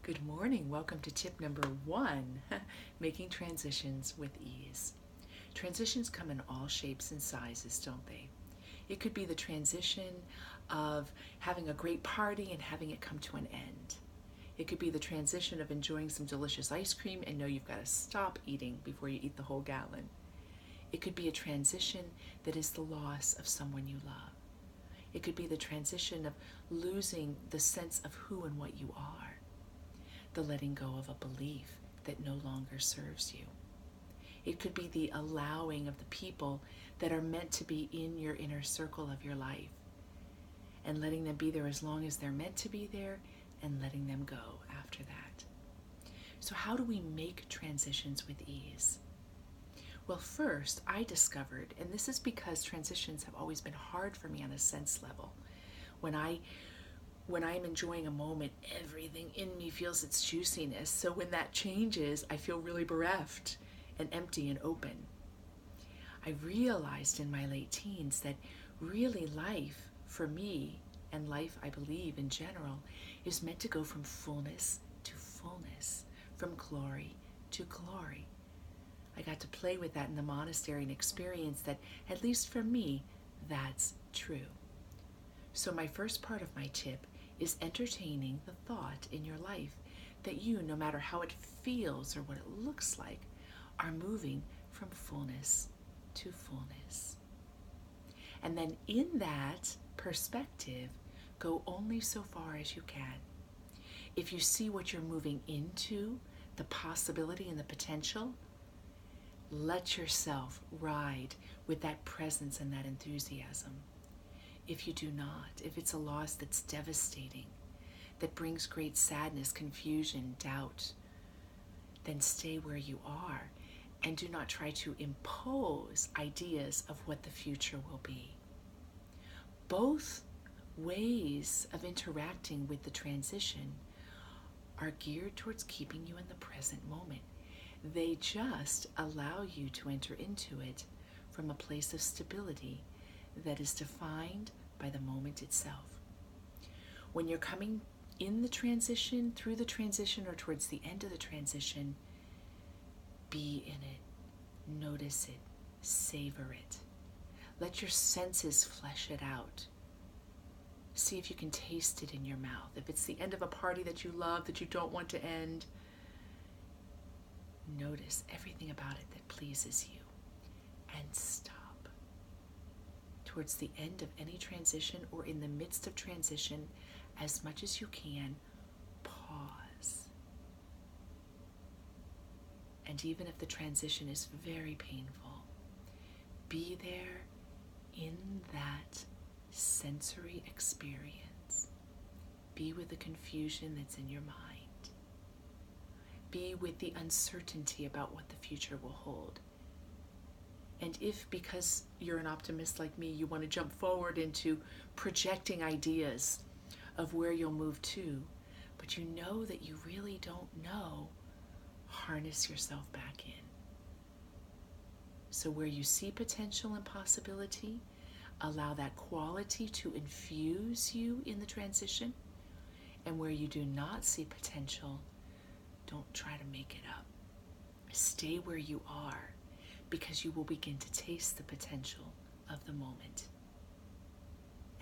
Good morning. Welcome to tip number 1, making transitions with ease. Transitions come in all shapes and sizes, don't they? It could be the transition of having a great party and having it come to an end. It could be the transition of enjoying some delicious ice cream and know you've got to stop eating before you eat the whole gallon. It could be a transition that is the loss of someone you love. It could be the transition of losing the sense of who and what you are. The letting go of a belief that no longer serves you. It could be the allowing of the people that are meant to be in your inner circle of your life and letting them be there as long as they're meant to be there and letting them go after that. So how do we make transitions with ease? Well, first, I discovered, and this is because transitions have always been hard for me on a sense level. When I'm enjoying a moment, everything in me feels its juiciness. So when that changes, I feel really bereft and empty and open. I realized in my late teens that really life for me, and life I believe in general, is meant to go from fullness to fullness, from glory to glory. I got to play with that in the monastery and experience that, at least for me, that's true. So my first part of my tip is entertaining the thought in your life that you, no matter how it feels or what it looks like, are moving from fullness to fullness. And then in that perspective, go only so far as you can. If you see what you're moving into, the possibility and the potential, let yourself ride with that presence and that enthusiasm. If you do not, if it's a loss that's devastating, that brings great sadness, confusion, doubt, then stay where you are and do not try to impose ideas of what the future will be. Both ways of interacting with the transition are geared towards keeping you in the present moment. They just allow you to enter into it from a place of stability that is defined by the moment itself. When you're coming in the transition, through the transition, or towards the end of the transition, be in it, notice it, savor it. Let your senses flesh it out. See if you can taste it in your mouth. If it's the end of a party that you love, that you don't want to end, notice everything about it that pleases you and stop. Towards the end of any transition or in the midst of transition, as much as you can, pause. And even if the transition is very painful, be there in that sensory experience. Be with the confusion that's in your mind. Be with the uncertainty about what the future will hold. And if, because you're an optimist like me, you want to jump forward into projecting ideas of where you'll move to, but you know that you really don't know, harness yourself back in. So where you see potential and possibility, allow that quality to infuse you in the transition. And where you do not see potential, don't try to make it up. Stay where you are, because you will begin to taste the potential of the moment.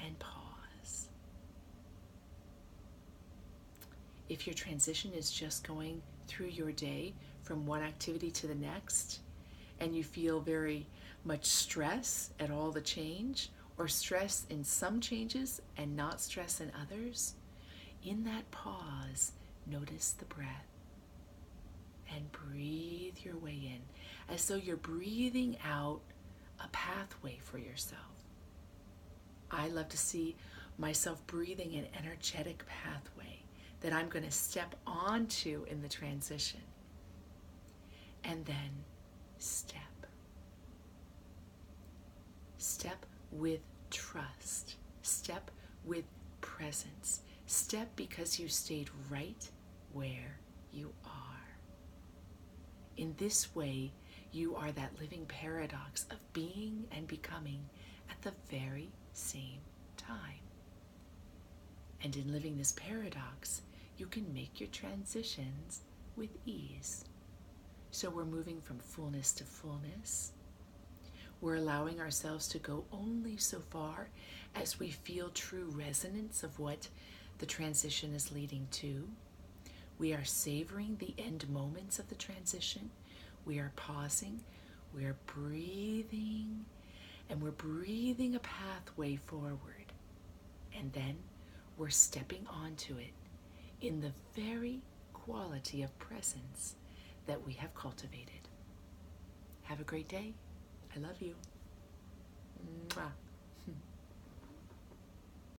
And pause. If your transition is just going through your day from one activity to the next, and you feel very much stress at all the change, or stress in some changes and not stress in others, in that pause, notice the breath and breathe your way in, as though you're breathing out a pathway for yourself. I love to see myself breathing an energetic pathway that I'm going to step onto in the transition. And then step. Step with trust. Step with presence. Step because you stayed right where you are. In this way, you are that living paradox of being and becoming at the very same time. And in living this paradox, you can make your transitions with ease. So we're moving from fullness to fullness. We're allowing ourselves to go only so far as we feel true resonance of what the transition is leading to. We are savoring the end moments of the transition. We are pausing. We are breathing. And we're breathing a pathway forward. And then we're stepping onto it in the very quality of presence that we have cultivated. Have a great day. I love you. Mwah.